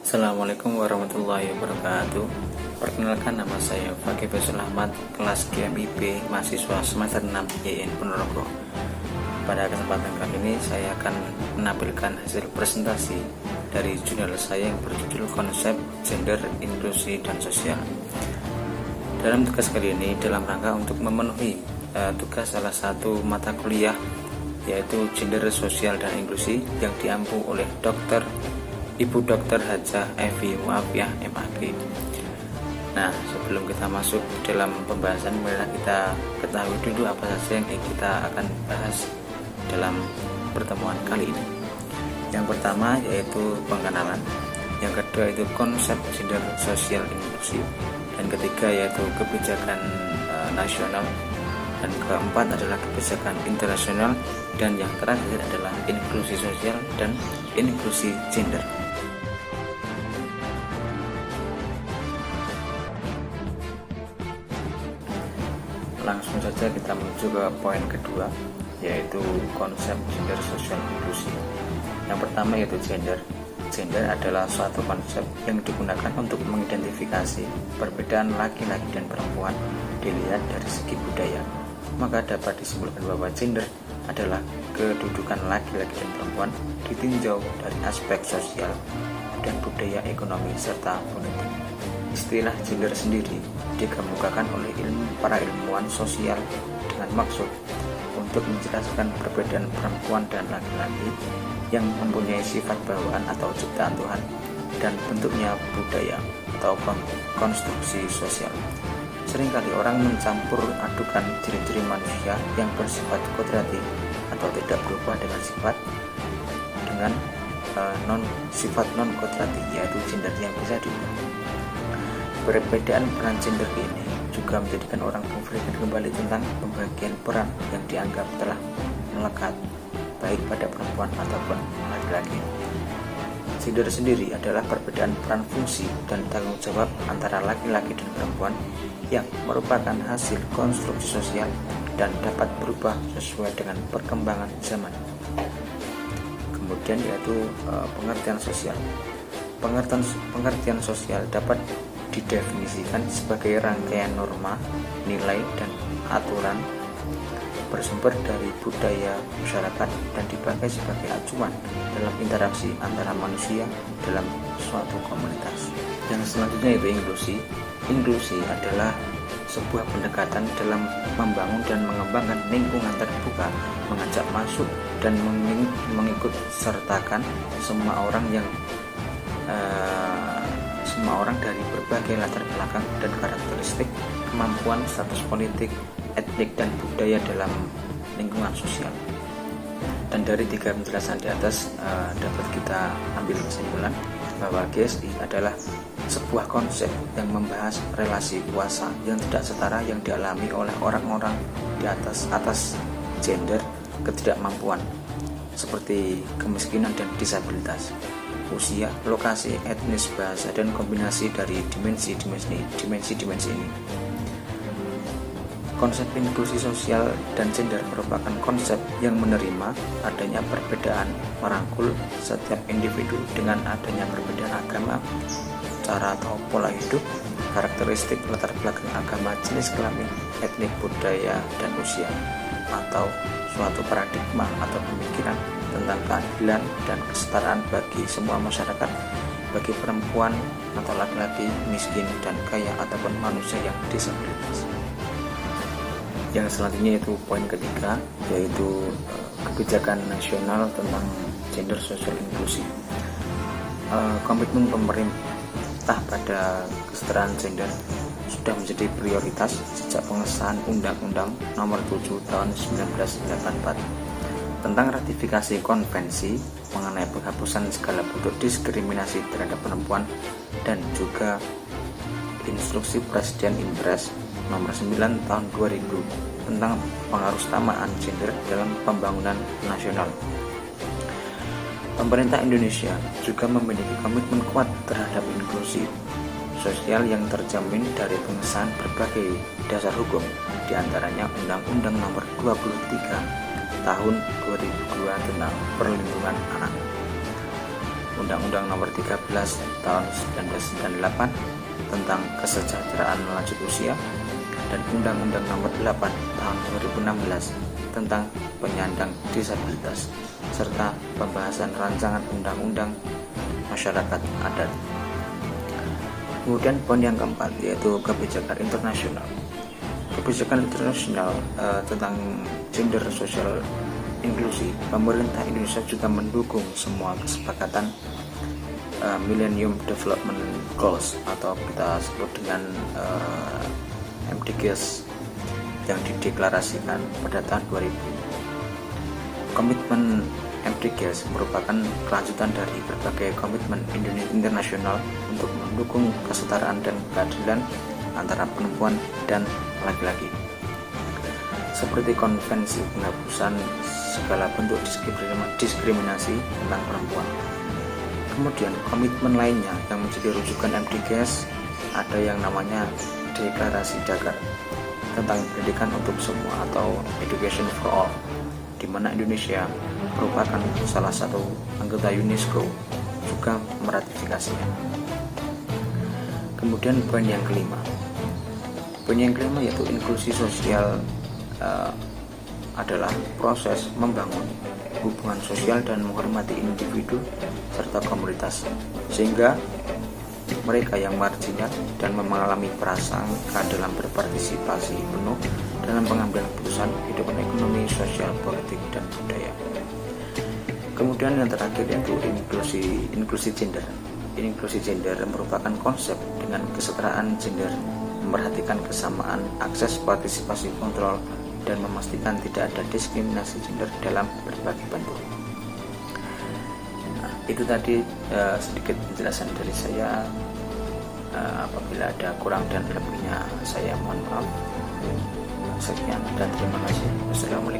Assalamualaikum warahmatullahi wabarakatuh. Perkenalkan, nama saya Fakih Faisal Ahmad, kelas GMIB, mahasiswa semester 6 YN Ponorogo. Pada kesempatan kali ini saya akan menampilkan hasil presentasi dari jurnal saya yang berjudul Konsep Gender, Inklusi, dan Sosial. Dalam tugas kali ini, dalam rangka untuk memenuhi tugas salah satu mata kuliah, yaitu Gender, Sosial, dan Inklusi, yang diampu oleh Ibu Dr. Hajah Evi Muafiah MAG. Nah, sebelum kita masuk dalam pembahasan, marilah kita ketahui dulu apa saja yang kita akan bahas dalam pertemuan kali ini. Yang pertama yaitu pengenalan, yang kedua itu konsep gender, sosial, inklusi, dan ketiga yaitu kebijakan nasional, dan keempat adalah kebijakan internasional, dan yang terakhir adalah inklusi sosial dan inklusi gender. Langsung saja kita menuju ke poin kedua, yaitu konsep gender, sosial, inklusi. Yang pertama yaitu gender. Gender adalah suatu konsep yang digunakan untuk mengidentifikasi perbedaan laki-laki dan perempuan dilihat dari segi budaya. Maka dapat disimpulkan bahwa gender adalah kedudukan laki-laki dan perempuan ditinjau dari aspek sosial dan budaya, ekonomi, serta politik. Istilah gender sendiri dikemukakan oleh para ilmuwan sosial dengan maksud untuk menjelaskan perbedaan perempuan dan laki-laki yang mempunyai sifat bawaan atau ciptaan Tuhan dan bentuknya budaya atau konstruksi sosial. Seringkali orang mencampur adukan ciri-ciri manusia yang bersifat kodrati atau tidak berubah dengan sifat non kodrati, yaitu gender yang bisa diubah. Perbedaan peran gender ini juga menjadikan orang berpikir kembali tentang pembagian peran yang dianggap telah melekat baik pada perempuan ataupun laki-laki. Gender sendiri adalah perbedaan peran, fungsi, dan tanggung jawab antara laki-laki dan perempuan yang merupakan hasil konstruksi sosial dan dapat berubah sesuai dengan perkembangan zaman. Kemudian yaitu pengertian sosial. Pengertian sosial dapat didefinisikan sebagai rangkaian norma, nilai, dan aturan bersumber dari budaya masyarakat dan dipakai sebagai acuan dalam interaksi antara manusia dalam suatu komunitas. Yang selanjutnya yaitu inklusi. Inklusi adalah sebuah pendekatan dalam membangun dan mengembangkan lingkungan terbuka, mengajak masuk dan mengikut sertakan semua orang dari berbagai latar belakang dan karakteristik, kemampuan, status politik, etnik, dan budaya dalam lingkungan sosial. Dan dari tiga penjelasan di atas dapat kita ambil kesimpulan bahwa GSI adalah sebuah konsep yang membahas relasi kuasa yang tidak setara yang dialami oleh orang-orang di atas gender, ketidakmampuan seperti kemiskinan dan disabilitas, usia, lokasi, etnis, bahasa, dan kombinasi dari dimensi-dimensi ini. Konsep inklusi sosial dan gender merupakan konsep yang menerima adanya perbedaan, merangkul setiap individu dengan adanya perbedaan agama, cara atau pola hidup, karakteristik, latar belakang agama, jenis kelamin, etnik, budaya, dan usia, atau suatu paradigma atau pemikiran tentang keadilan dan kesetaraan bagi semua masyarakat, bagi perempuan atau laki-laki, miskin dan kaya, ataupun manusia yang disabilitas. Yang selanjutnya yaitu poin ketiga, yaitu kebijakan nasional tentang gender, sosial, inklusi. Komitmen pemerintah pada kesetaraan gender sudah menjadi prioritas sejak pengesahan Undang-Undang Nomor 7 Tahun 1984 tentang ratifikasi konvensi mengenai penghapusan segala bentuk diskriminasi terhadap perempuan, dan juga Instruksi Presiden Impres Nomor 9 Tahun 2000 tentang pengharusutamaan gender dalam pembangunan nasional. Pemerintah Indonesia juga memiliki komitmen kuat terhadap inklusi sosial yang terjamin dari pengesahan berbagai dasar hukum, diantaranya Undang-Undang Nomor 23 Tahun 2002 tentang Perlindungan Anak. Undang-Undang Nomor 13 Tahun 1998 tentang Kesejahteraan Lanjut Usia, dan Undang-Undang Nomor 8 Tahun 2016 tentang Penyandang Disabilitas, serta pembahasan rancangan undang-undang masyarakat adat. Kemudian poin yang keempat yaitu kebijakan internasional. Kebijakan internasional tentang gender sosial inklusi. Pemerintah Indonesia juga mendukung semua kesepakatan Millennium Development Goals atau kita sebut dengan MDGs yang dideklarasikan pada tahun 2000. Komitmen MDGs merupakan kelanjutan dari berbagai komitmen internasional untuk mendukung kesetaraan dan keadilan antara perempuan dan laki-laki, seperti konvensi penghapusan segala bentuk diskriminasi tentang perempuan. Kemudian komitmen lainnya yang menjadi rujukan MDGs ada yang namanya Deklarasi Dakar tentang pendidikan untuk semua atau Education for All, di mana Indonesia merupakan salah satu anggota UNESCO juga meratifikasinya. Kemudian poin yang kelima. Poin yang kelima yaitu inklusi sosial adalah proses membangun hubungan sosial dan menghormati individu serta komunitas, sehingga mereka yang marginal dan mengalami prasangka dalam berpartisipasi penuh dalam pengambilan keputusan kehidupan ekonomi, sosial, politik, dan budaya. Kemudian yang terakhir yaitu inklusi gender. Inklusi gender merupakan konsep dengan kesetaraan gender, memperhatikan kesamaan akses, partisipasi, kontrol, dan memastikan tidak ada diskriminasi gender dalam berbagai bentuk. Itu tadi sedikit penjelasan dari saya. Apabila ada kurang dan lebihnya saya mohon maaf. Sekian dan terima kasih. Wassalamualaikum.